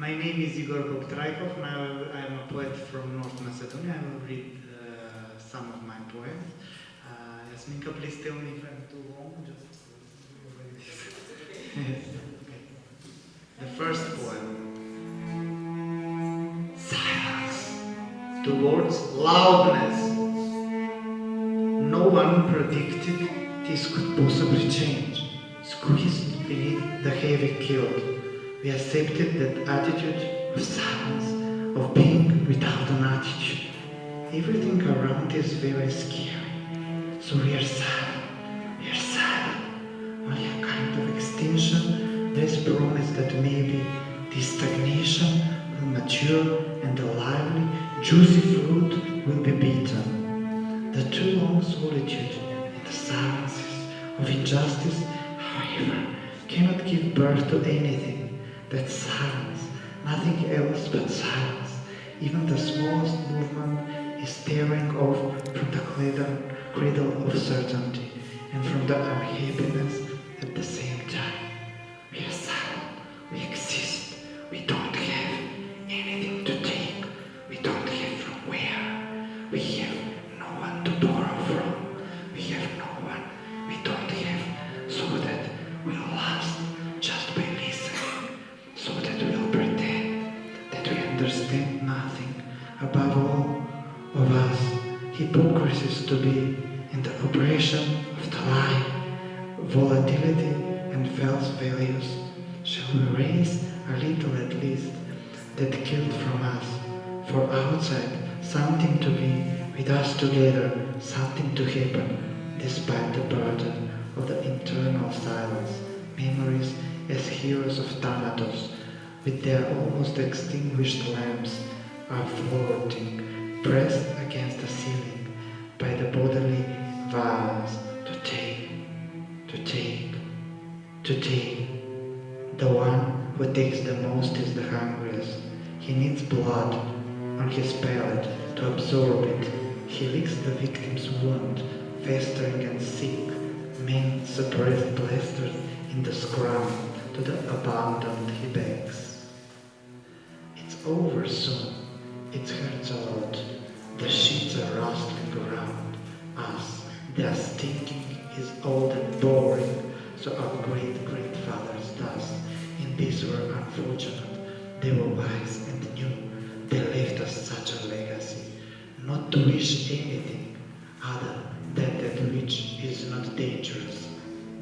My name is Igor Pop Trajkov, and I am a poet from North Macedonia. I will read some of my poems. Yasminka, please tell me if I'm too long. Yes. Okay. The first poem. Silence towards loudness. No one predicted this could possibly change. Squeezed beneath the heavy kilt, we accepted that attitude of silence, of being without an attitude. Everything around is very scary. So we are silent. We are silent. Only a kind of extinction. There is promise that maybe this stagnation will mature and the lively, juicy fruit will be beaten. The too long solitude and the silences of injustice, however, cannot give birth to anything. That silence, nothing else but silence. Even the smallest movement is tearing off from the cradle of certainty and from the unhappiness at the same time. We are silent, we exist, we don't have anything to take, we don't have from where, we have no one to borrow from, we have no one, we don't have, so that we'll last just by listening, so that we'll pretend that we understand nothing. Above all of us, hypocrisy is to be in the oppression of the lie, volatility and false values. Shall we raise a little at least that killed from us, for outside something to be, with us together, something to happen, despite the burden of the internal silence, memories as heroes of Thanatos, with their almost extinguished lamps, are floating, pressed against the ceiling by the bodily violence to take. The one who takes the most is the hungriest. He needs blood on his palate to absorb it. He licks the victim's wound, festering and sick. Men suppressed blisters in the scrum, to the abandoned he begs. It's over soon. It hurts a lot. The sheets are rustling around us. Their stinking is old and boring, so our great-grandfathers does. And these were unfortunate. They were wise and new. They left us such a legacy. Not to wish anything other than that which is not dangerous.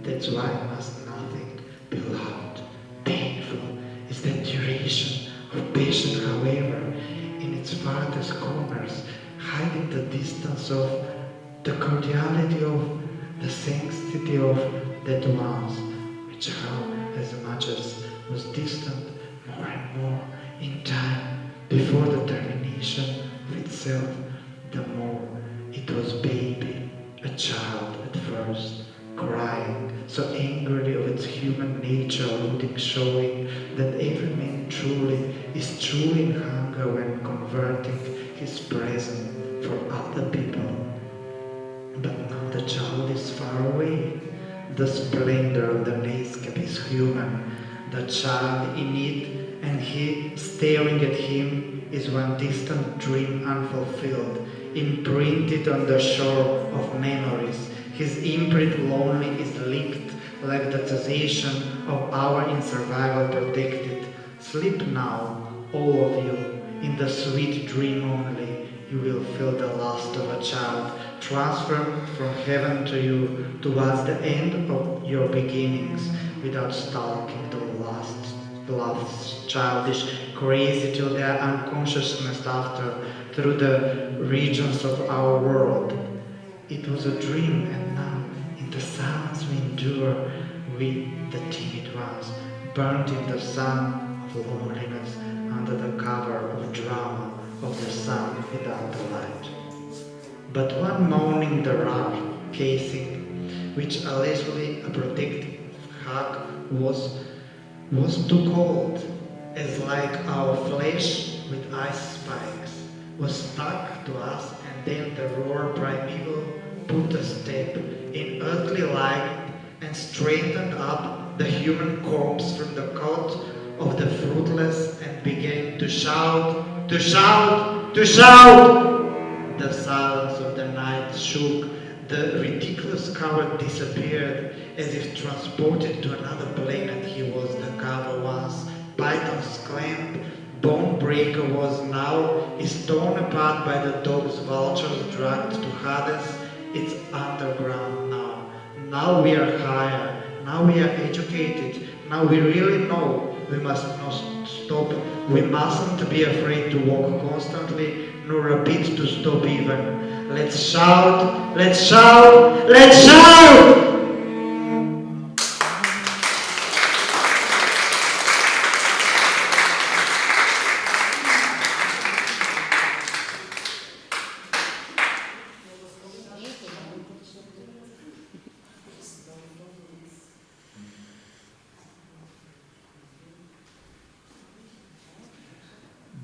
That's why must nothing be loud. Painful is that duration of passion, however, in its farthest corners, hiding the distance of the cordiality of the sanctity of that once, which how as much as was distant more and more in time before the termination of itself, the more it was baby, a child at first, crying so angrily of its human nature, alluding, showing that every man truly is truly in hunger when converting his present for other people. But now the child is far away. The splendor of the landscape is human. The child in it, and he staring at him, is one distant dream unfulfilled, imprinted on the shore of memories. His imprint lonely is linked like the cessation of our in survival protected. Sleep now, all of you, in the sweet dream only. You will feel the lust of a child, transferred from heaven to you, towards the end of your beginnings, without stalking the last childish crazy till their unconsciousness after, through the regions of our world. It was a dream, and now, in the silence we endure, we, the timid ones, burnt in the sun of loneliness, under the cover of drama, of the sun without the light. But one morning the rough casing, which allegedly a protective hug was too cold, as like our flesh with ice spikes, was stuck to us, and then the roar primeval put a step in earthly light and straightened up the human corpse from the cot of the fruitless and began to shout, to shout, to shout. The silence of the night shook. The ridiculous coward disappeared as if transported to another planet. He was the cover once. Python's clamp, bone breaker was now, is torn apart by the dogs, vultures dragged to Hades. It's underground now. Now we are higher. Now we are educated. Now we really know we must not stop. We mustn't be afraid to walk constantly, nor a bit to stop even. Let's shout, let's shout, let's shout!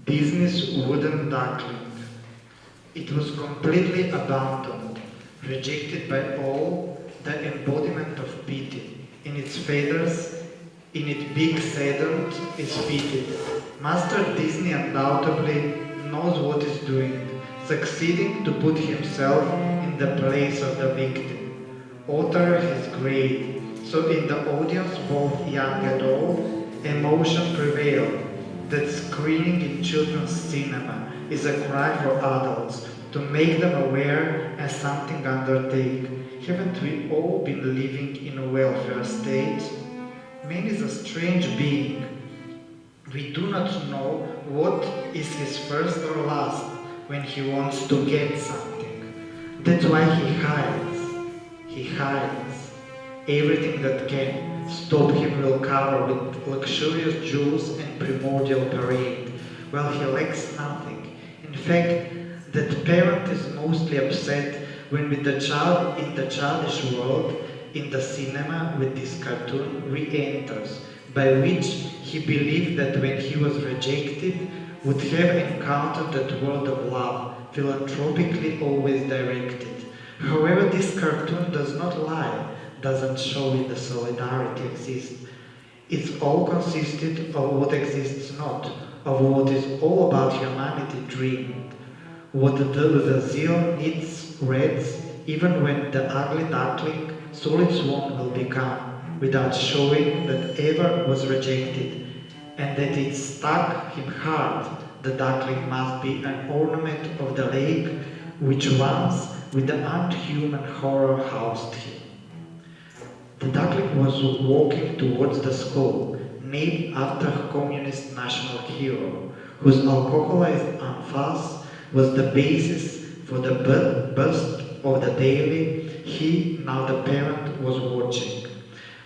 Disney's wooden duckling. It was completely abandoned, rejected by all, the embodiment of pity. In its feathers, in its big saddle, is fitted. Master Disney undoubtedly knows what he's doing, succeeding to put himself in the place of the victim. Author is great, so in the audience, both young and old, emotion prevailed. That screening in children's cinema is a cry for adults to make them aware and something undertake. Haven't we all been living in a welfare state? Man is a strange being. We do not know what is his first or last when he wants to get something. That's why he hides. He hides. Everything that can stop him will cover with luxurious jewels and primordial parade, while he lacks nothing. In fact, that parent is mostly upset when with the child in the childish world, in the cinema with this cartoon re-enters, by which he believed that when he was rejected, would have encountered that world of love, philanthropically always directed. However, this cartoon does not lie, doesn't show it the solidarity exists. It's all consisted of what exists not, of what is all about humanity dreamed. What the zeal needs reads, even when the ugly duckling solid swan will become, without showing that ever was rejected, and that it stuck him hard. The duckling must be an ornament of the lake, which once with the unhuman horror housed him. The duckling was walking towards the school, named after a communist national hero, whose alcoholized anfas was the basis for the bust of the daily he, now the parent, was watching,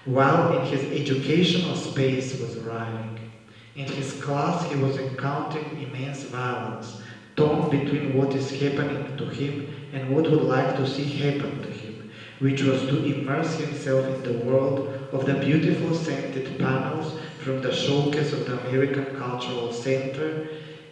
while in his educational space was arriving. In his class he was encountering immense violence, torn between what is happening to him and what would like to see happen to him, which was to immerse himself in the world of the beautiful scented panels from the showcase of the American Cultural Center.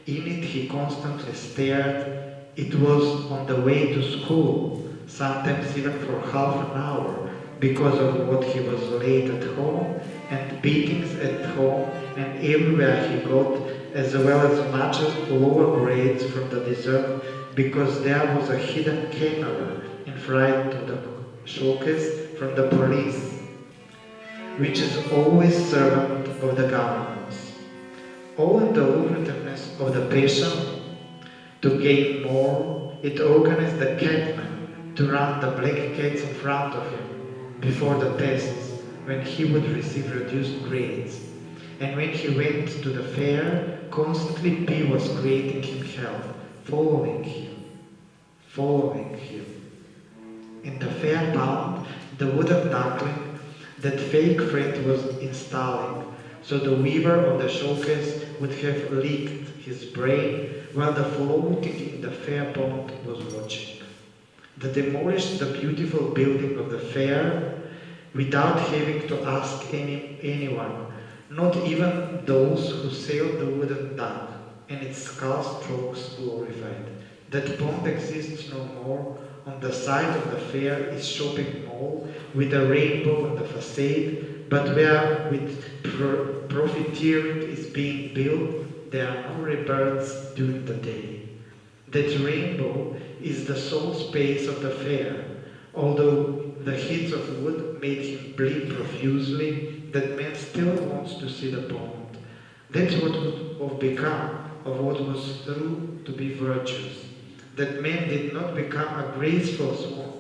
In it he constantly stared. It was on the way to school, sometimes even for half an hour, because of what he was late at home, and beatings at home and everywhere he got, as well as much as lower grades from the dessert, because there was a hidden camera in front of the showcase from the police, which is always servant of the governments. All in the lucrativeness of the passion to gain more, it organized the catman to run the black cats in front of him before the tests, when he would receive reduced grades. And when he went to the fair, constantly P was creating him hell, following him. In the fair bound, the wooden duckling, that fake friend was installing, so the weaver of the showcase would have licked his brain while the floating in the fair pond was watching. They demolished the beautiful building of the fair without having to ask anyone, not even those who sailed the wooden duck, and its skull strokes glorified. That pond exists no more. On the side of the fair is shopping mall with a rainbow on the facade, But where with profiteering is being built, there are no rebirths during the day. That rainbow is the sole space of the fair, although the heat of wood made him bleed profusely, that man still wants to see the pond. That's what would have become of what was thought to be virtuous. That man did not become a graceful swan,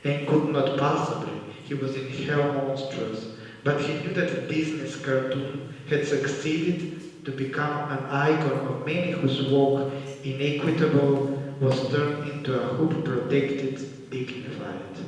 and could not possibly, he was in hell monstrous, but he knew that a Disney cartoon had succeeded to become an icon of many whose walk, inequitable, was turned into a hoop protected, dignified.